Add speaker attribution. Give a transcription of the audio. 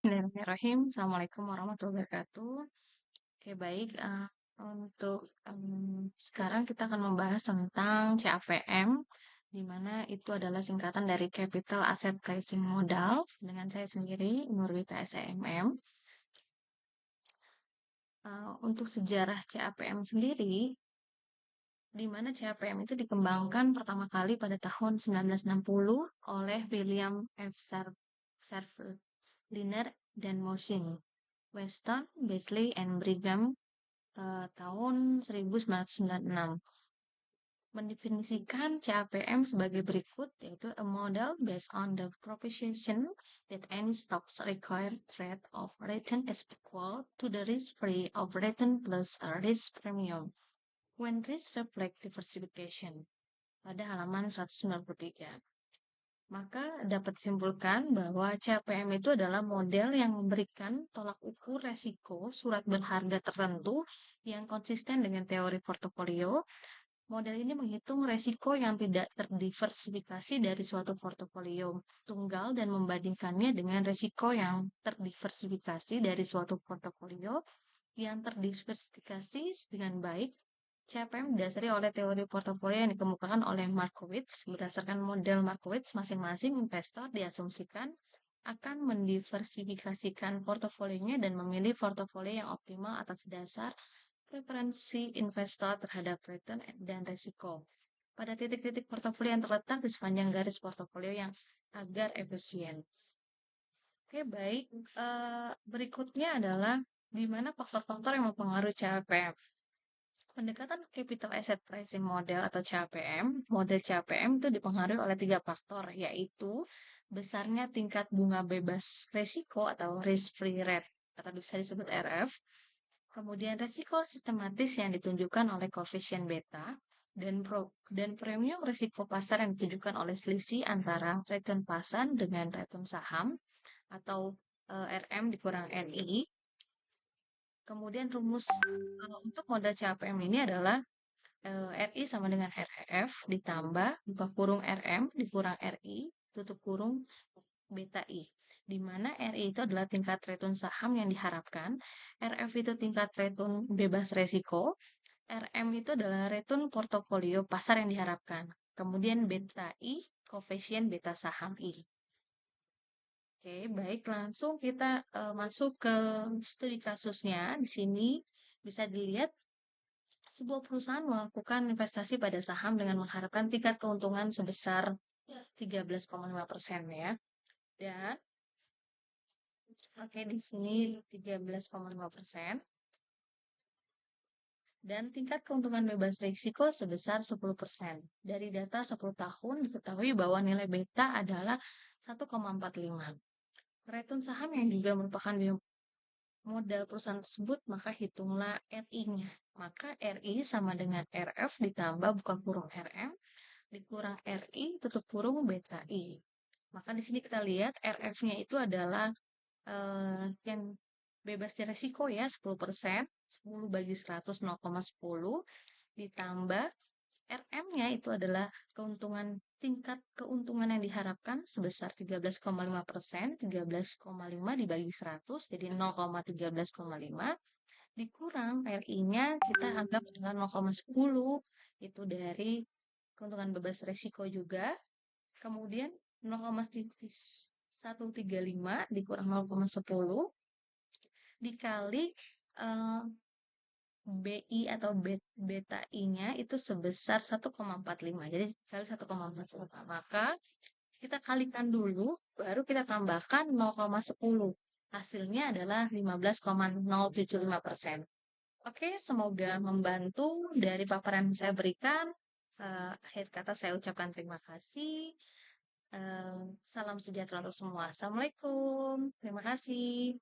Speaker 1: Bismillahirrahmanirrahim. Assalamualaikum warahmatullahi wabarakatuh. Oke, baik. Untuk sekarang kita akan membahas tentang CAPM, di mana itu adalah singkatan dari Capital Asset Pricing Model, dengan saya sendiri, Nurwita SEMM. Untuk sejarah CAPM sendiri, di mana CAPM itu dikembangkan pertama kali pada tahun 1960 oleh William F. Server-Liner dan Mosin, Weston, Beasley, and Brigham tahun 1996. Mendefinisikan CAPM sebagai berikut, yaitu a model based on the proposition that any stocks required rate of return is equal to the risk-free of return plus a risk premium when risk reflect diversification, pada halaman 193. Maka dapat disimpulkan bahwa CAPM itu adalah model yang memberikan tolak ukur resiko surat berharga tertentu yang konsisten dengan teori portofolio. Model ini menghitung resiko yang tidak terdiversifikasi dari suatu portofolio tunggal dan membandingkannya dengan resiko yang terdiversifikasi dari suatu portofolio yang terdiversifikasi dengan baik. CAPM didasari oleh teori portofolio yang dikemukakan oleh Markowitz. Berdasarkan model Markowitz, masing-masing investor diasumsikan akan mendiversifikasikan portofolionya dan memilih portofolio yang optimal atas dasar preferensi investor terhadap return dan risiko pada titik-titik portofolio yang terletak di sepanjang garis portofolio yang agar efisien. Oke, baik. Berikutnya adalah di mana faktor-faktor yang mempengaruhi CAPM. Pendekatan Capital Asset Pricing Model atau CAPM, model CAPM itu dipengaruhi oleh 3 faktor, yaitu besarnya tingkat bunga bebas risiko atau risk-free rate, atau bisa disebut RF, kemudian risiko sistematis yang ditunjukkan oleh koefisien beta, dan premium risiko pasar yang ditunjukkan oleh selisih antara return pasar dengan return saham, atau RM dikurang RI. Kemudian rumus untuk model CAPM ini adalah RI sama dengan RF ditambah buka kurung RM dikurang RI tutup kurung beta I, di mana RI itu adalah tingkat return saham yang diharapkan, RF itu tingkat return bebas resiko, RM itu adalah return portofolio pasar yang diharapkan, kemudian beta I koefisien beta saham I. Oke, baik, langsung kita masuk ke studi kasusnya. Di sini bisa dilihat sebuah perusahaan melakukan investasi pada saham dengan mengharapkan tingkat keuntungan sebesar 13,5% ya. Dan oke, di sini 13,5%. Dan tingkat keuntungan bebas risiko sebesar 10%. Dari data 10 tahun diketahui bahwa nilai beta adalah 1,45. Return saham yang juga merupakan modal perusahaan tersebut, maka hitunglah RI-nya. Maka RI sama dengan RF ditambah buka kurung RM dikurang RI tutup kurung beta I. Maka di sini kita lihat RF-nya itu adalah yang bebas dari risiko ya 10%, 10 bagi 100 0,10 ditambah RM-nya itu adalah tingkat keuntungan yang diharapkan sebesar 13,5%, 13,5 dibagi 100 jadi 0,13,5 dikurang RI-nya kita anggap adalah 0,10 itu dari keuntungan bebas risiko juga. Kemudian 0,135 dikurang 0,10 dikali BI atau beta I-nya itu sebesar 1,45. Jadi kali 1,45. Maka kita kalikan dulu, baru kita tambahkan 0,10. Hasilnya adalah 15,075%. Oke, semoga membantu dari paparan yang saya berikan. Akhir kata saya ucapkan terima kasih. Salam sejahtera untuk semua. Assalamualaikum. Terima kasih.